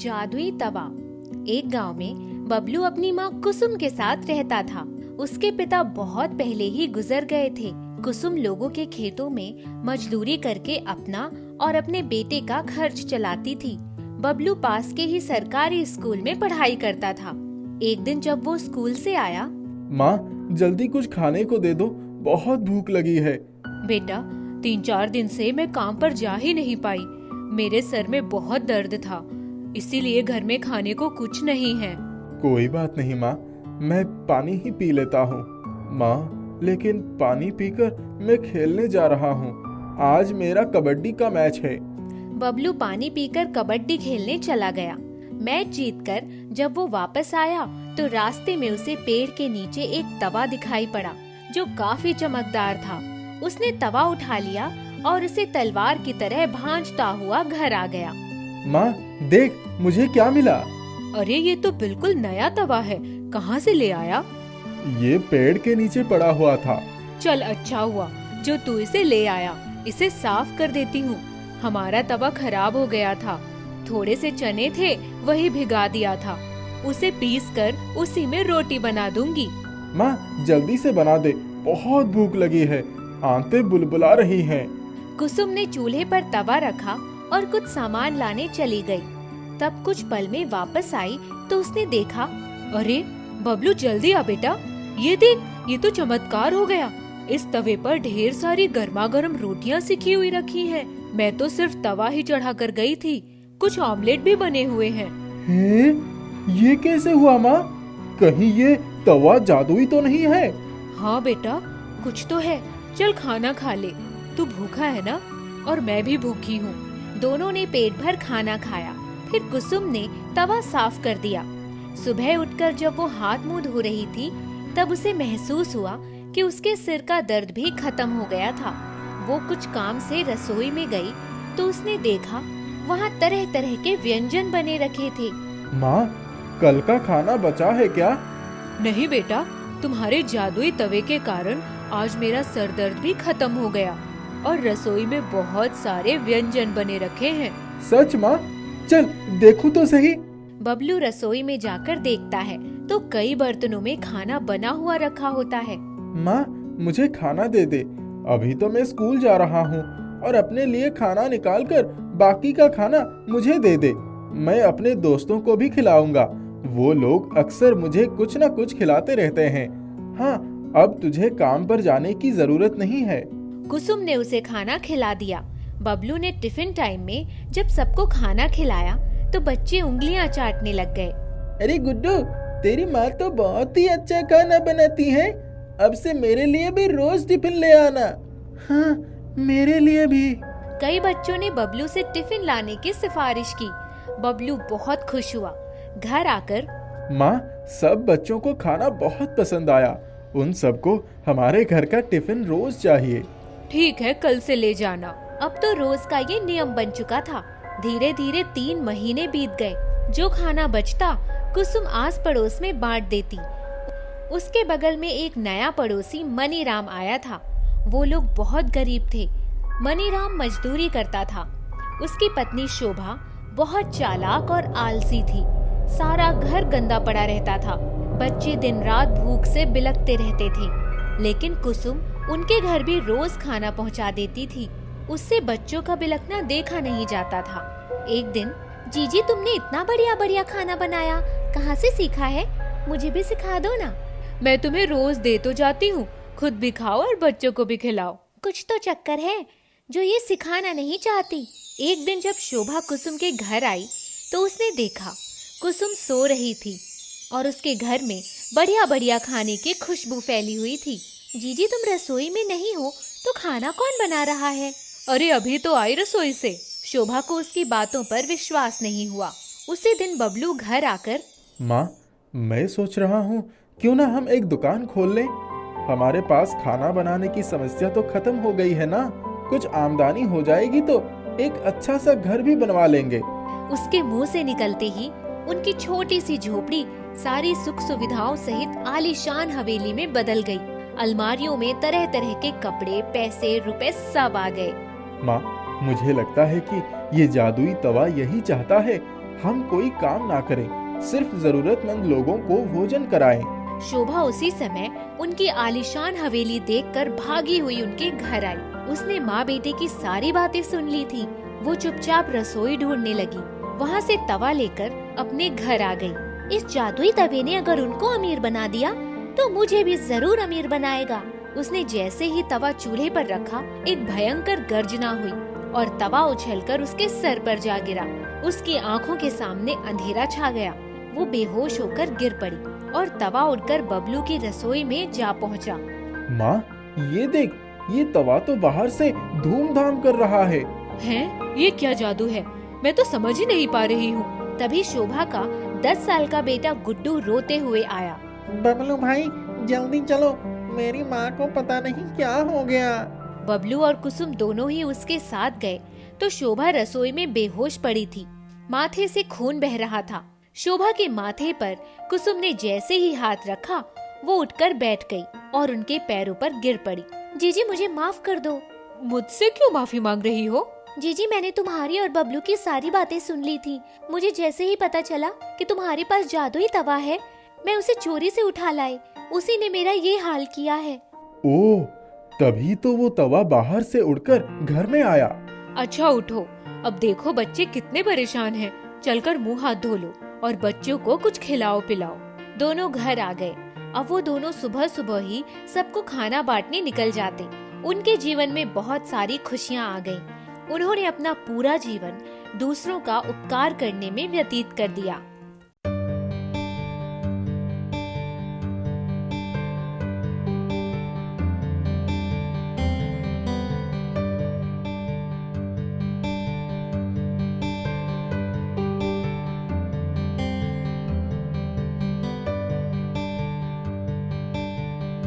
जादुई तवा। एक गांव में बबलू अपनी माँ कुसुम के साथ रहता था। उसके पिता बहुत पहले ही गुजर गए थे। कुसुम लोगों के खेतों में मजदूरी करके अपना और अपने बेटे का खर्च चलाती थी। बबलू पास के ही सरकारी स्कूल में पढ़ाई करता था। एक दिन जब वो स्कूल से आया, माँ जल्दी कुछ खाने को दे दो, बहुत भूख लगी है। बेटा 3-4 दिन से मैं काम पर जा ही नहीं पाई। मेरे सर में बहुत दर्द था, इसीलिए घर में खाने को कुछ नहीं है। कोई बात नहीं माँ, मैं पानी ही पी लेता हूँ। माँ लेकिन पानी पीकर मैं खेलने जा रहा हूँ। आज मेरा कबड्डी का मैच है। बबलू पानी पीकर कबड्डी खेलने चला गया। मैच जीतकर जब वो वापस आया तो रास्ते में उसे पेड़ के नीचे एक तवा दिखाई पड़ा जो काफी चमकदार था। उसने तवा उठा लिया और उसे तलवार की तरह भांजता हुआ घर आ गया। माँ देख मुझे क्या मिला। अरे ये तो बिल्कुल नया तवा है, कहाँ से ले आया? ये पेड़ के नीचे पड़ा हुआ था। चल अच्छा हुआ जो तू इसे ले आया। इसे साफ कर देती हूँ। हमारा तवा खराब हो गया था। थोड़े से चने थे, वही भिगा दिया था। उसे पीसकर उसी में रोटी बना दूंगी। माँ जल्दी से बना दे, बहुत भूख लगी है, आंतें बुलबुला रही हैं। कुसुम ने चूल्हे पर तवा रखा और कुछ सामान लाने चली गई। तब कुछ पल में वापस आई तो उसने देखा, अरे बबलू जल्दी आ बेटा, ये देख, ये तो चमत्कार हो गया। इस तवे पर ढेर सारी गर्मा गर्म रोटियां सिकी हुई रखी हैं। मैं तो सिर्फ तवा ही चढ़ा कर गई थी, कुछ ऑमलेट भी बने हुए हैं। हे, ये कैसे हुआ माँ? कहीं ये तवा जादुई तो नहीं है? हाँ बेटा, कुछ तो है। चल खाना खा ले, तू भूखा है ना? और मैं भी भूखी हूँ। दोनों ने पेट भर खाना खाया। फिर कुसुम ने तवा साफ कर दिया। सुबह उठकर जब वो हाथ मुंह धो रही थी तब उसे महसूस हुआ कि उसके सिर का दर्द भी खत्म हो गया था। वो कुछ काम से रसोई में गई तो उसने देखा वहाँ तरह तरह के व्यंजन बने रखे थे। माँ कल का खाना बचा है क्या? नहीं बेटा, तुम्हारे जादुई तवे के कारण आज मेरा सर दर्द भी खत्म हो गया और रसोई में बहुत सारे व्यंजन बने रखे हैं। सच माँ? चल देखूं तो सही। बबलू रसोई में जाकर देखता है तो कई बर्तनों में खाना बना हुआ रखा होता है। माँ मुझे खाना दे दे, अभी तो मैं स्कूल जा रहा हूँ और अपने लिए खाना निकाल कर बाकी का खाना मुझे दे दे। मैं अपने दोस्तों को भी खिलाऊंगा, वो लोग अक्सर मुझे कुछ न कुछ खिलाते रहते हैं। हाँ अब तुझे काम पर जाने की जरूरत नहीं है। कुसुम ने उसे खाना खिला दिया। बबलू ने टिफिन टाइम में जब सबको खाना खिलाया तो बच्चे उंगलियां चाटने लग गए। अरे गुड्डू, तेरी माँ तो बहुत ही अच्छा खाना बनाती है। अब से मेरे लिए भी रोज टिफिन ले आना। हाँ मेरे लिए भी। कई बच्चों ने बबलू से टिफिन लाने की सिफारिश की। बबलू बहुत खुश हुआ। घर आकर, माँ सब बच्चों को खाना बहुत पसंद आया, उन सबको हमारे घर का टिफिन रोज चाहिए। ठीक है, कल से ले जाना। अब तो रोज का ये नियम बन चुका था। धीरे धीरे 3 महीने बीत गए। जो खाना बचता कुसुम आस पड़ोस में बांट देती। उसके बगल में एक नया पड़ोसी मनीराम आया था। वो लोग बहुत गरीब थे। मनीराम मजदूरी करता था। उसकी पत्नी शोभा बहुत चालाक और आलसी थी। सारा घर गंदा पड़ा रहता था। बच्चे दिन रात भूख से बिलखते रहते थे। लेकिन कुसुम उनके घर भी रोज खाना पहुंचा देती थी। उससे बच्चों का बिलखना देखा नहीं जाता था। एक दिन, जीजी तुमने इतना बढ़िया बढ़िया खाना बनाया, कहाँ से सीखा है? मुझे भी सिखा दो ना। मैं तुम्हें रोज दे तो जाती हूँ, खुद भी खाओ और बच्चों को भी खिलाओ। कुछ तो चक्कर है जो ये सिखाना नहीं चाहती। एक दिन जब शोभा कुसुम के घर आई तो उसने देखा कुसुम सो रही थी और उसके घर में बढ़िया बढ़िया खाने की खुशबू फैली हुई थी। जीजी तुम रसोई में नहीं हो तो खाना कौन बना रहा है? अरे अभी तो आई रसोई से। शोभा को उसकी बातों पर विश्वास नहीं हुआ। उसी दिन बबलू घर आकर, माँ मैं सोच रहा हूँ क्यों ना हम एक दुकान खोल लें। हमारे पास खाना बनाने की समस्या तो खत्म हो गई है ना। कुछ आमदनी हो जाएगी तो एक अच्छा सा घर भी बनवा लेंगे। उसके मुंह से निकलते ही उनकी छोटी सी झोपड़ी सारी सुख सुविधाओं सहित आलीशान हवेली में बदल गई। अलमारियों में तरह तरह के कपड़े, पैसे, रुपए सब आ गए। माँ मुझे लगता है कि ये जादुई तवा यही चाहता है, हम कोई काम ना करें, सिर्फ जरूरतमंद लोगों को भोजन कराएं। शोभा उसी समय उनकी आलीशान हवेली देखकर भागी हुई उनके घर आई। उसने माँ बेटे की सारी बातें सुन ली थी। वो चुपचाप रसोई ढूंढने लगी। वहाँ से तवा लेकर अपने घर आ गई। इस जादुई तवे ने अगर उनको अमीर बना दिया तो मुझे भी जरूर अमीर बनाएगा। उसने जैसे ही तवा चूल्हे पर रखा, एक भयंकर गर्जना हुई और तवा उछलकर उसके सर पर जा गिरा। उसकी आंखों के सामने अंधेरा छा गया। वो बेहोश होकर गिर पड़ी और तवा उड़कर बबलू की रसोई में जा पहुंचा। माँ, ये देख, ये तवा तो बाहर से धूमधाम कर रहा है। हैं? ये क्या जादू है? मैं तो समझ ही नहीं पा रही हूँ। तभी शोभा का 10 साल का बेटा गुड्डू रोते हुए आया। बबलू भाई, जल्दी चलो, मेरी माँ को पता नहीं क्या हो गया। बबलू और कुसुम दोनों ही उसके साथ गए तो शोभा रसोई में बेहोश पड़ी थी। माथे से खून बह रहा था। शोभा के माथे पर कुसुम ने जैसे ही हाथ रखा, वो उठकर बैठ गई और उनके पैरों पर गिर पड़ी। जीजी, मुझे माफ कर दो। मुझसे क्यों माफी मांग रही हो? जीजी, मैंने तुम्हारी और बबलू की सारी बातें सुन ली थी। मुझे जैसे ही पता चला कि तुम्हारे पास जादुई तवा है, मैं उसे चोरी से उठा लाई। उसी ने मेरा ये हाल किया है। ओह, तभी तो वो तवा बाहर से उड़कर घर में आया। अच्छा उठो, अब देखो बच्चे कितने परेशान हैं। चलकर मुंह हाथ धो लो और बच्चों को कुछ खिलाओ पिलाओ। दोनों घर आ गए। अब वो दोनों सुबह सुबह ही सबको खाना बांटने निकल जाते। उनके जीवन में बहुत सारी खुशियाँ आ गईं। उन्होंने अपना पूरा जीवन दूसरों का उपकार करने में व्यतीत कर दिया।